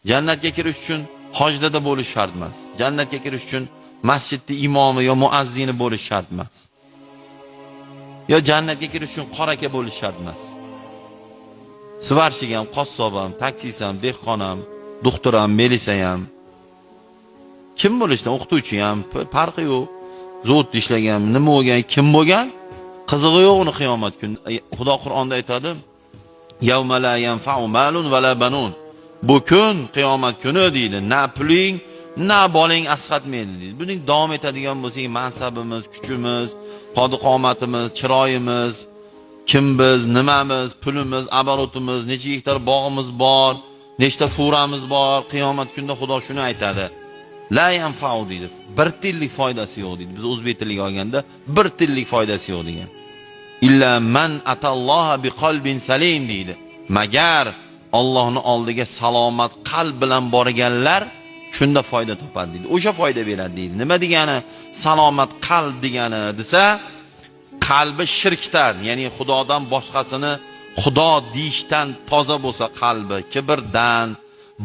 Jannatga kirish uchun hojda bo'lish shart emas. Jannatga kirish uchun masjidning imomi yo muazzini bo'lish shart emas. Yo jannatga kirish uchun qoraka bo'lish shart emas. Svarshig ham, qassob ham, taksist ham, dehqon ham, doktor ham, melisa ham, kim bo'lishdan, o'qituvchi ham farqi yo'q. Zavodda ishlagan, nima bo'lgan, kim bo'lgan, qizig'i yo'q uni qiyomat kuni. Xudo Qur'onda aytadi: "Yawma la yanfa'u malun va la banun." Bu kun qiyomat kuni deydi, na puling, na boling asqatmaydi deydi. Buning davom etadigan bo'lsa, mansabimiz, kuchimiz, qodi-qomatimiz, chiroyimiz, kim biz, nimamiz, pulimiz, abarotimiz, necha gektar bog'imiz bor, nechta furamiz bor, qiyomat kunida Xudo shuni aytadi. La yanfa'u deydi. Bir tillik foydasi yo'q deydi. Biz o'zbek tiliga olganda bir tillik foydasi yo'q degan. Illa man atalloha biqalbin salim deydi. Magar Allohning oldiga salomat qalb bilan borganlar shunda foyda topadi deydi. O'sha foyda beradi deydi. Nima degani salomat qalb degani desa, qalbi shirkdan, ya'ni Xudodan boshqasini Xudo deyishdan toza bo'lsa qalbi, kibrdan,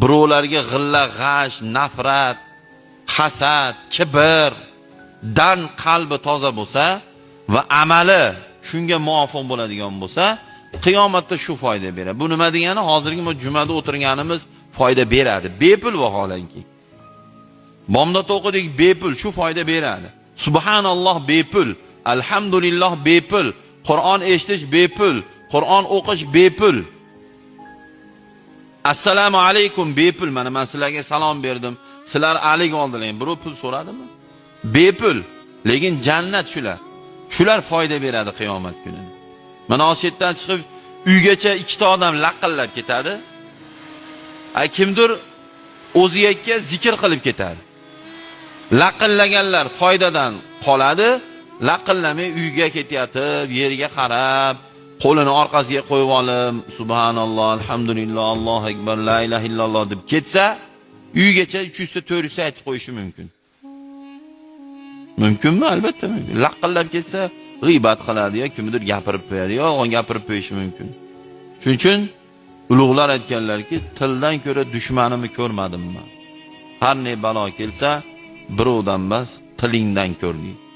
birovlarga g'illa, g'ash, nafrat, hasad, kibr dan qalbi toza bo'lsa va amali shunga muvofiq bo'ladigan bo'lsa, qiyomatda shu foyda beradi. Bu nima degani? Hozirgi jumada o'tirganimiz foyda beradi. Bepul vaholanki. Bomdod o'qidik, bepul shu foyda beradi. Subhanalloh bepul, alhamdulillah bepul, Qur'on eshitish bepul, Qur'on o'qish bepul. Assalomu alaykum bepul. Mana men sizlarga salom berdim. Sizlar alik oldilar. Birov pul so'radimi? Bepul. Lekin jannat shular. Shular foyda beradi qiyomat kunida. Mana Oshitdan chiqib uygacha ikkita odam laqillab ketadi. Kimdir o'ziga zikr qilib ketadi. Laqillaganlar foydadan qoladi, laqillamay uyga ketyapti, yerga qarab, qo'lini orqasiga qo'yib olib, subhanalloh, alhamdulillah, Allohu akbar, la ilaha illalloh deb ketsa, uygacha 300 ta 400 ta aytib qo'yishi mumkin. Mumkinmi? Albatta mumkin. Laqillab ketsa, g'iybat qiladi yo kimdir gapirib qo'yadi, yo yolg'on gapirib qo'yishi mumkin. Shuning uchun ulug'lar aytganlarki, tildan ko'ra dushmanimni ko'rmadimmi? Har ne balo kelsa, birovdan emas, tilingdan ko'r deydi.